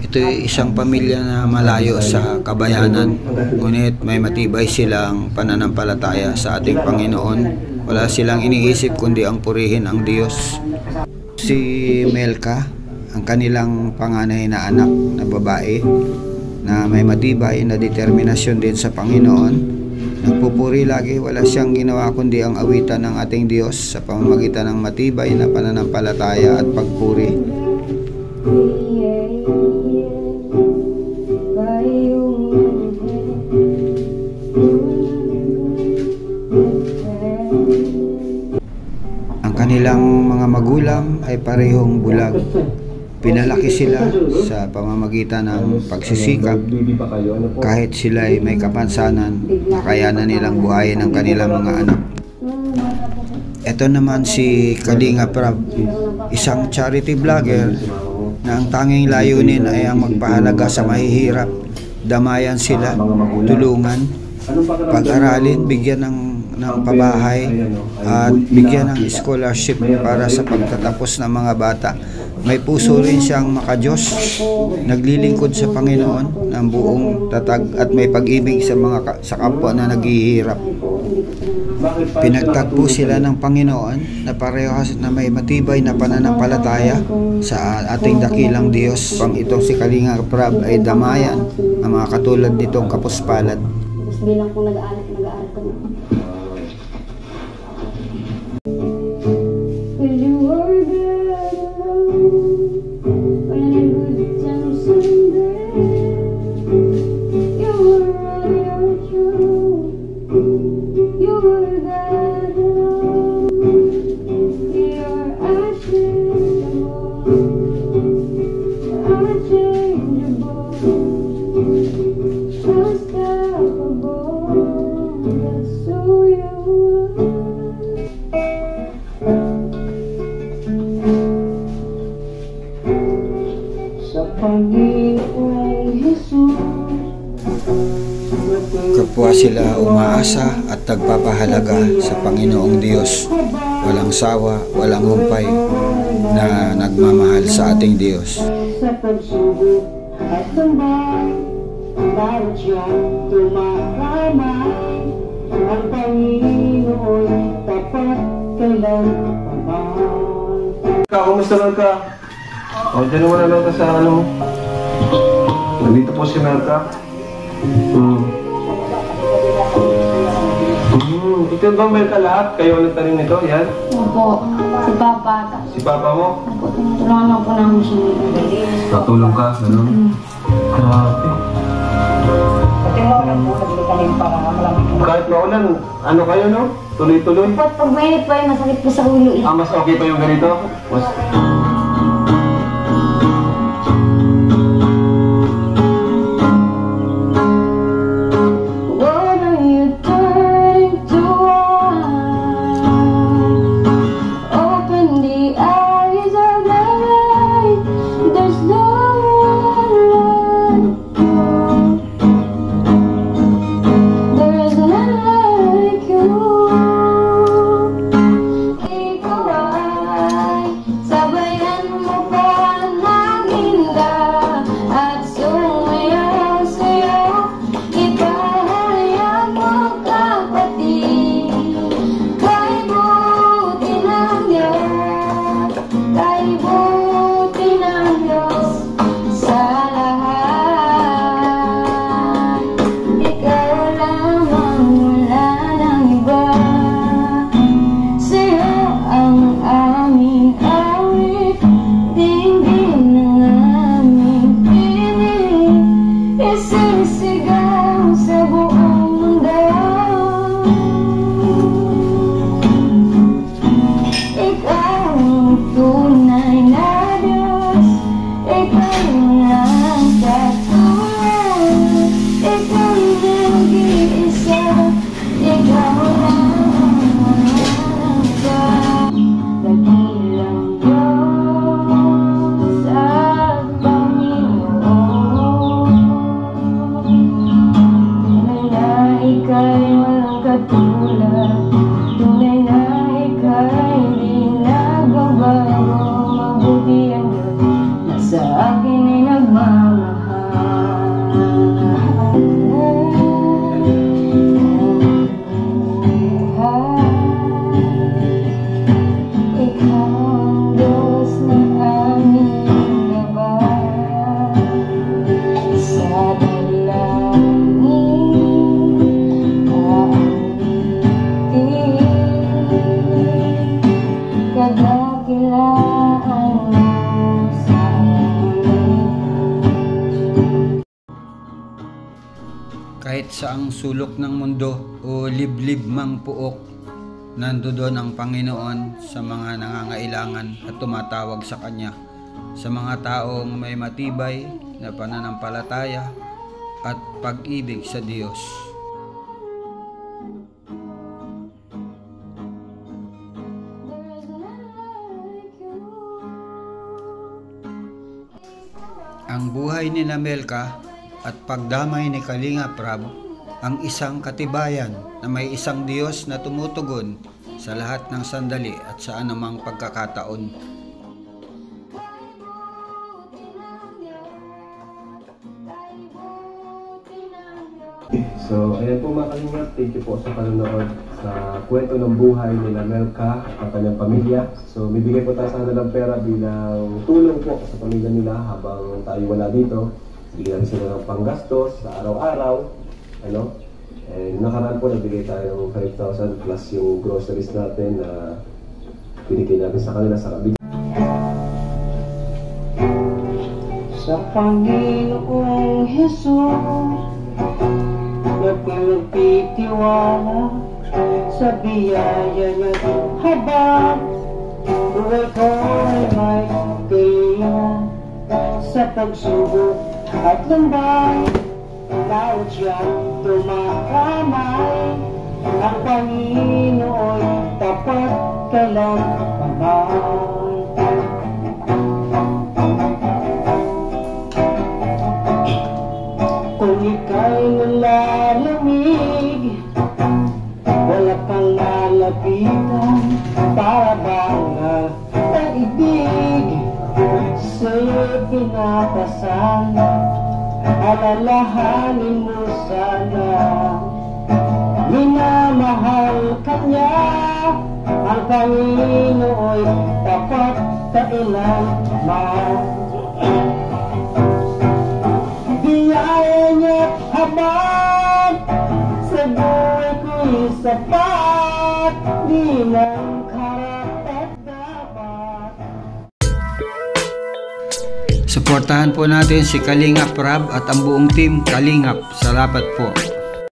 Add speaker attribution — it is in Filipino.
Speaker 1: Ito ay isang pamilya na malayo sa kabayanan, ngunit may matibay silang pananampalataya sa ating Panginoon. Wala silang iniisip kundi ang purihin ang Diyos. Si Melka, ang kanilang panganay na anak na babae, na may matibay na determinasyon din sa Panginoon. Nagpupuri lagi, wala siyang ginawa kundi ang awitan ng ating Diyos sa pamamagitan ng matibay na pananampalataya at pagpuri. Ang kanilang mga magulang ay parehong bulag. Pinalaki sila sa pamamagitan ng pagsisikap. Kahit sila ay may kapansanan, nakayanan nilang buhayin ang kanilang mga anak. Ito naman si Kalinga Prab, isang charity vlogger na ang tanging layunin ay ang magpahalaga sa mahihirap. Damayan sila, tulungan, pag-aralin, bigyan ng pabahay at bigyan ng scholarship para sa pagtatapos ng mga bata. May puso rin siyang makadiyos, naglilingkod sa Panginoon ng buong tatag at may pag-ibig sa kapwa na naghihirap. Pinagtagpo sila ng Panginoon na parehas na may matibay na pananampalataya sa ating dakilang Diyos. Pang itong si Kalinga Prab ay damayan ang mga katulad nitong kapuspalad.
Speaker 2: Bilang kung nag-aaral ka na.
Speaker 1: Kapwa sila umaasa at nagpapahalaga sa Panginoong Diyos. Walang sawa, walang humpay na nagmamahal sa ating Diyos.
Speaker 3: Sa pagsubok at tambay, bawat siyang tumakamay, ang Panginoon tapat kailanman.
Speaker 4: Kumusta Melka? O, dyan naman na lang ka sa ano mo. Nandito po si Melka. Ito bang Melka lahat? Kayo nagtanim nito? Yan?
Speaker 2: Opo, si Papa.
Speaker 4: Si Papa mo?
Speaker 2: Opo, tinutulungan po namin siya.
Speaker 4: Natulong ka? Ganun? Grabe. Kahit maulan, ano kayo no? Tuloy-tuloy?
Speaker 2: Pag mainit po ay masakit po sa ulo eh.
Speaker 4: Mas okay pa yung ganito?
Speaker 2: Sa akin ay
Speaker 1: kahit saang sulok ng mundo o liblib mang puok, nandoon ang Panginoon sa mga nangangailangan at tumatawag sa Kanya, sa mga taong may matibay na pananampalataya at pag-ibig sa Diyos. Ang buhay ni Melka at pagdamay ni Kalinga Prab ang isang katibayan na may isang Diyos na tumutugon sa lahat ng sandali at sa anumang pagkakataon.
Speaker 4: So, ayan po mga Kalingap, thank you po sa panonood sa kwento ng buhay ni Melka at ang kanyang pamilya. So, bibigay po tayo sa kanila ng pera bilang tulong po sa pamilya nila habang tayo wala dito. Bigyan sila ng panggastos sa araw-araw. Ano? And nakaraan po, nagbigay tayo ng 5,000 plus yung groceries natin na binigay natin sa kanila sa kabig.
Speaker 3: Sa Panginoong Jesus na pinagtitiwala sa biyaya niya habang buhay ko'y may kailangan sa pagsubok at lambay. Bawat siyang tumakamay, ang Panginoon tapat kailanman. Kung ika'y nalalamig, wala kang lalapitan, para bang naibig sa'yo pinapasan. Alalahanin mo sana, minamahal ka niya, ang Panginoon'y tapat kailanman. Biyaya niya habang sa buhay ko'y sapat, di nang karapat-dapat.
Speaker 1: Suportahan po natin si Kalinga Prab at ang buong team Kalingap. Salamat po.